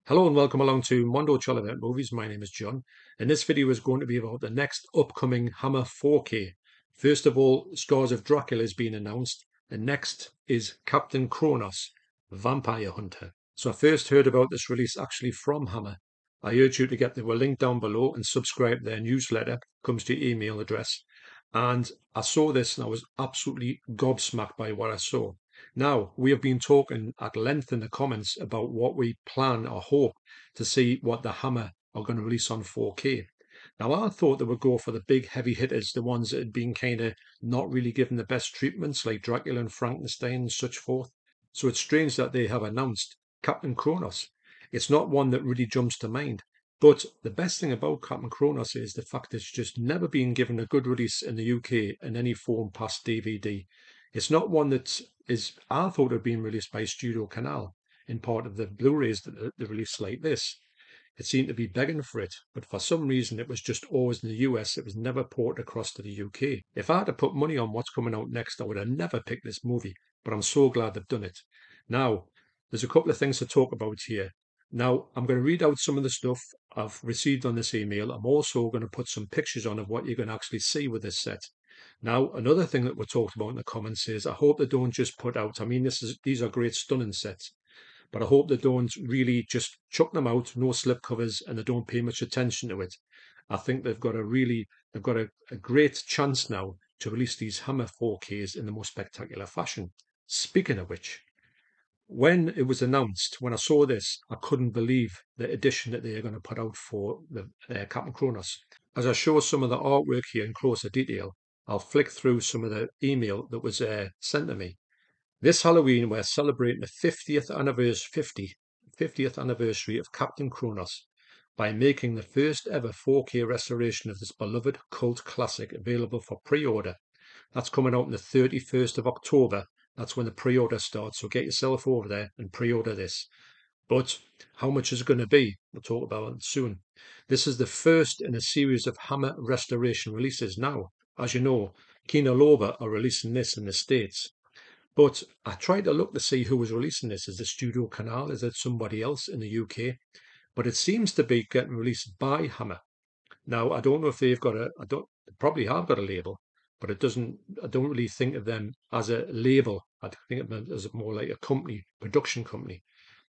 Hello and welcome along to Mondo Chelloveck Movies. My name is John, and this video is going to be about the next upcoming Hammer 4K. First of all, Scars of Dracula is being announced, and next is Captain Kronos, Vampire Hunter. So I first heard about this release actually from Hammer. I urge you to get the link down below and subscribe to their newsletter. Comes to your email address. And I saw this and I was absolutely gobsmacked by what I saw. Now, we have been talking at length in the comments about what we plan or hope to see what the Hammer are going to release on 4K. Now, I thought they would go for the big heavy hitters, the ones that had been kind of not really given the best treatments, like Dracula and Frankenstein and such forth. So it's strange that they have announced Captain Kronos. It's not one that really jumps to mind. But the best thing about Captain Kronos is the fact it's just never been given a good release in the UK in any form past DVD. It's not one that I thought had been released by Studio Canal in part of the Blu-rays that they released like this. It seemed to be begging for it, but for some reason it was just always in the US. It was never ported across to the UK. If I had to put money on what's coming out next, I would have never picked this movie, but I'm so glad they've done it. Now, there's a couple of things to talk about here. Now, I'm going to read out some of the stuff I've received on this email. I'm also going to put some pictures on of what you're going to actually see with this set. Now, another thing that we talked about in the comments is I hope they don't just put out, these are great stunning sets, but I hope they don't really just chuck them out, no slip covers, and they don't pay much attention to it. I think they've got a great chance now to release these Hammer 4Ks in the most spectacular fashion. Speaking of which, when it was announced, when I saw this, I couldn't believe the edition that they are going to put out for the Captain Kronos. As I show some of the artwork here in closer detail, I'll flick through some of the email that was sent to me. This Halloween, we're celebrating the 50th anniversary of Captain Kronos by making the first ever 4K restoration of this beloved cult classic available for pre-order. That's coming out on the 31st of October. That's when the pre-order starts. So get yourself over there and pre-order this. But how much is it going to be? We'll talk about it soon. This is the first in a series of Hammer restoration releases now. As you know, Chelloveck are releasing this in the States. But I tried to look to see who was releasing this. Is it Studio Canal? Is it somebody else in the UK? But it seems to be getting released by Hammer. Now, I don't know if they've got they probably have got a label, but I don't really think of them as a label. I think of them as more like a company, production company.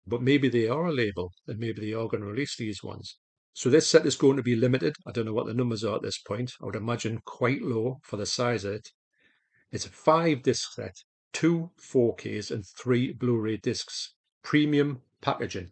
But maybe they are a label and maybe they are going to release these ones. So this set is going to be limited. I don't know what the numbers are at this point. I would imagine quite low for the size of it. It's a 5-disc set, 2 4Ks and 3 Blu-ray discs, premium packaging,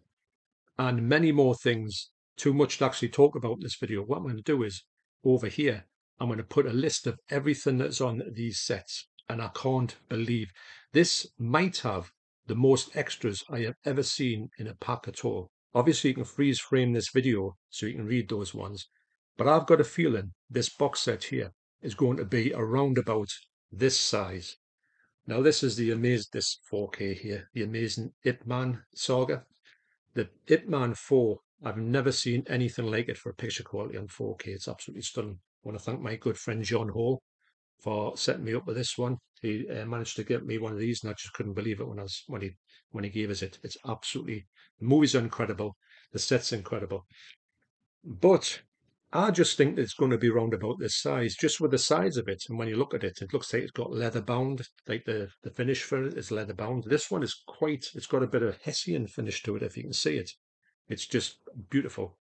and many more things. Too much to actually talk about in this video. What I'm going to do is, over here, I'm going to put a list of everything that's on these sets. And I can't believe this might have the most extras I have ever seen in a pack at all. Obviously, you can freeze frame this video so you can read those ones. But I've got a feeling this box set here is going to be around about this size. Now, this is this 4K here, the amazing Ip Man saga. The Ip Man 4, I've never seen anything like it for picture quality on 4K. It's absolutely stunning. I want to thank my good friend John Hall for setting me up with this one. He managed to get me one of these, and I just couldn't believe it when he gave us it. It's absolutely, the movies are incredible, the set's incredible, but I just think it's going to be round about this size, just with the size of it. And when you look at it, it looks like it's got leather bound, like the finish for it is leather bound. This one is it's got a bit of Hessian finish to it, if you can see it. It's just beautiful.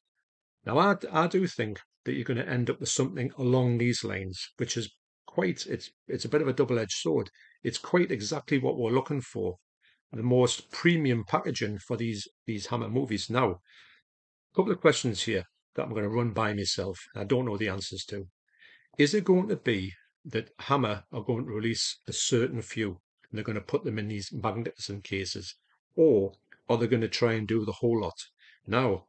Now, I do think that you're going to end up with something along these lines, which is it's a bit of a double-edged sword. It's quite exactly what we're looking for. The most premium packaging for these Hammer movies. Now, a couple of questions here that I'm going to run by myself. I don't know the answers to. Is it going to be that Hammer are going to release a certain few and they're going to put them in these magnificent cases? Or are they going to try and do the whole lot? Now,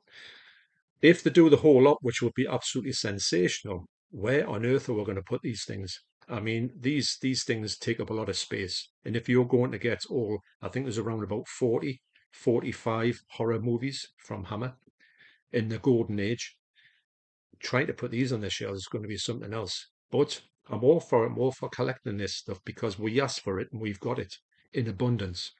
if they do the whole lot, which would be absolutely sensational, where on earth are we going to put these things? I mean, these things take up a lot of space. And if you're going to get all, I think there's around about 40, 45 horror movies from Hammer in the golden age, trying to put these on the shelves is going to be something else. But I'm all for it. I'm all for collecting this stuff because we asked for it and we've got it in abundance.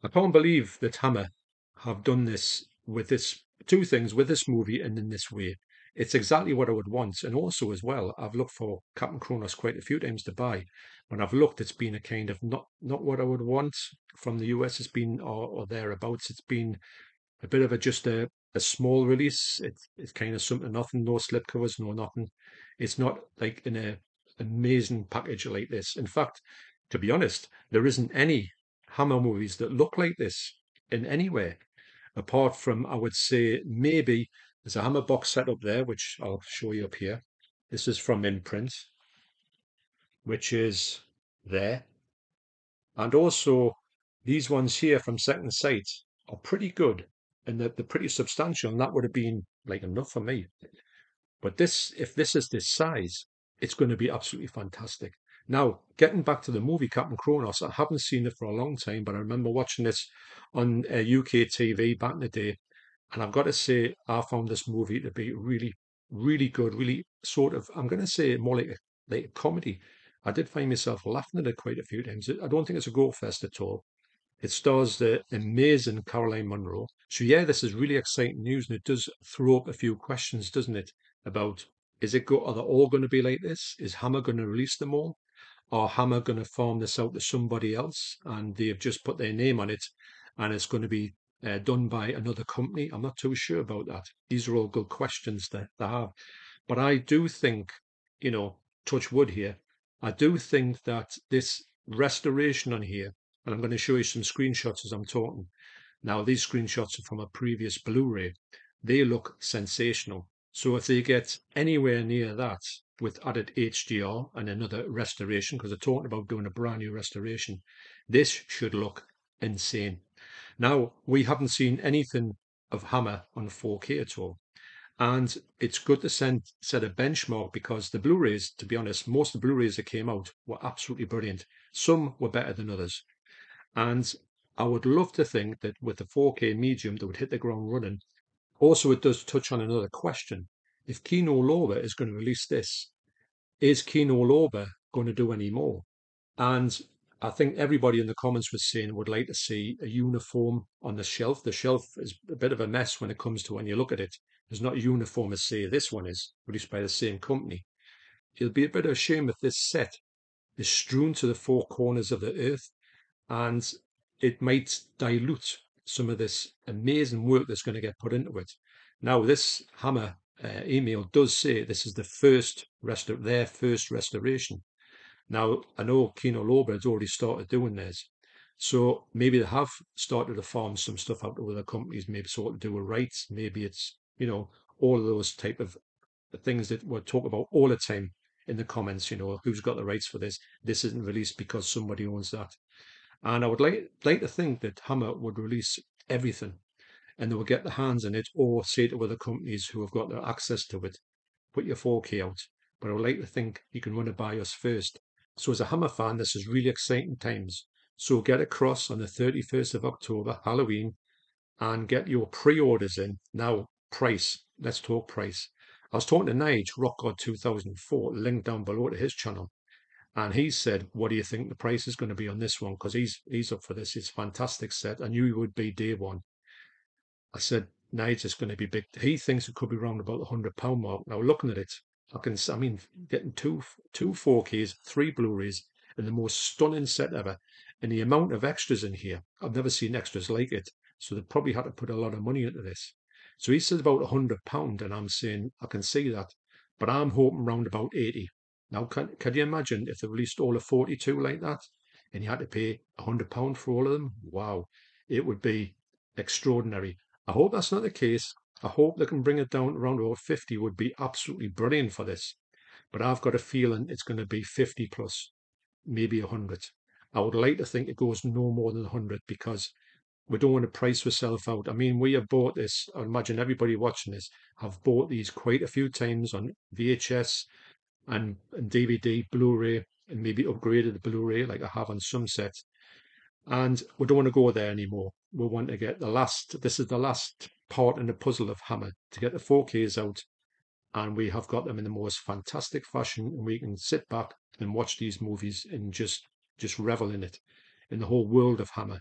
I can't believe that Hammer have done this with this, two things with this movie and in this way. It's exactly what I would want. And also as well, I've looked for Captain Kronos quite a few times to buy. When I've looked, it's been a kind of not what I would want from the US. It's been or thereabouts. It's been a bit of a small release. It's kind of something nothing, no slipcovers, no nothing. It's not like in a amazing package like this. In fact, to be honest, there isn't any Hammer movies that look like this in any way, apart from I would say maybe there's a Hammer box set up there, which I'll show you up here. This is from Imprint, which is there. And also these ones here from Second Sight are pretty good and they're pretty substantial, and that would have been like enough for me. But this, if this is this size, it's going to be absolutely fantastic. Now, getting back to the movie Captain Kronos, I haven't seen it for a long time, but I remember watching this on UK TV back in the day. And I've got to say, I found this movie to be really, really good, really sort of, I'm going to say more like a comedy. I did find myself laughing at it quite a few times. I don't think it's a gore fest at all. It stars the amazing Caroline Munro. So yeah, this is really exciting news, and it does throw up a few questions, doesn't it? About are they all going to be like this? Is Hammer going to release them all? Are Hammer going to farm this out to somebody else, and they've just put their name on it, and it's going to be done by another company? I'm not too sure about that. These are all good questions that they have, but I do think, touch wood here. I do think that this restoration on here, and I'm going to show you some screenshots as I'm talking. Now, these screenshots are from a previous Blu-ray. They look sensational. So if they get anywhere near that with added HDR and another restoration, because they're talking about doing a brand new restoration, this should look insane. Now, we haven't seen anything of Hammer on 4K at all. And it's good to set a benchmark because the Blu-rays, to be honest, most of the Blu-rays that came out were absolutely brilliant. Some were better than others. And I would love to think that with the 4K medium, they would hit the ground running. Also, it does touch on another question. If Kino Lorber is going to release this, is Kino Lorber going to do any more? And I think everybody in the comments was saying would like to see a uniform on the shelf. The shelf is a bit of a mess when it comes to when you look at it. It's not uniform as say this one is, released by the same company. It'll be a bit of a shame if this set is strewn to the four corners of the earth, and it might dilute some of this amazing work that's going to get put into it. Now, this Hammer email does say this is their first restoration. Now, I know Kino Lorber has already started doing theirs. So maybe they have started to farm some stuff out to other companies, maybe sort of do a rights. Maybe it's, all of those type of things that we talk about all the time in the comments, who's got the rights for this? This isn't released because somebody owns that. And I would like to think that Hammer would release everything and they will get their hands on it or say to other companies who have got their access to it, put your 4K out. But I would like to think you can run it by us first. So as a Hammer fan, this is really exciting times. So get across on the 31st of October, Halloween, and get your pre-orders in. Now, price. Let's talk price. I was talking to Nige, Rock God 2004, link down below to his channel. And he said, what do you think the price is going to be on this one? Because he's up for this. It's a fantastic set. I knew he would be day one. I said, Nige is going to be big. He thinks it could be around about the £100 mark. Now, looking at it, getting two 4Ks, three Blu-rays, and the most stunning set ever. And the amount of extras in here, I've never seen extras like it. So they probably had to put a lot of money into this. So he says about £100, and I'm saying, I can see that. But I'm hoping round about 80. Now, can you imagine if they released all of 42 like that, and you had to pay £100 for all of them? Wow, it would be extraordinary. I hope that's not the case. I hope they can bring it down to around about 50 would be absolutely brilliant for this. But I've got a feeling it's going to be 50 plus, maybe 100. I would like to think it goes no more than 100 because we don't want to price ourselves out. I mean, we have bought this. I imagine everybody watching this have bought these quite a few times on VHS and DVD, Blu-ray, and maybe upgraded the Blu-ray like I have on some sets. And we don't want to go there anymore. We want to get this is the last part in the puzzle of Hammer to get the 4Ks out. And we have got them in the most fantastic fashion. And we can sit back and watch these movies and just revel in it, in the whole world of Hammer.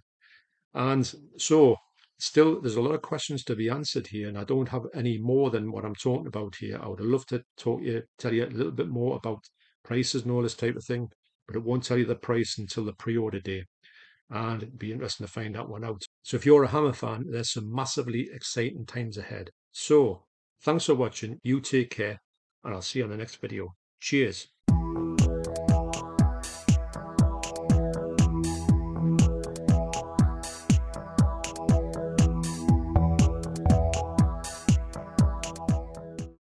And so Still, there's a lot of questions to be answered here, and I don't have any more than what I'm talking about here. I would love to tell you a little bit more about prices and all this type of thing, but it won't tell you the price until the pre-order day, and it'd be interesting to find that one out. So if you're a Hammer fan, there's some massively exciting times ahead. So thanks for watching. You take care, and I'll see you on the next video. Cheers.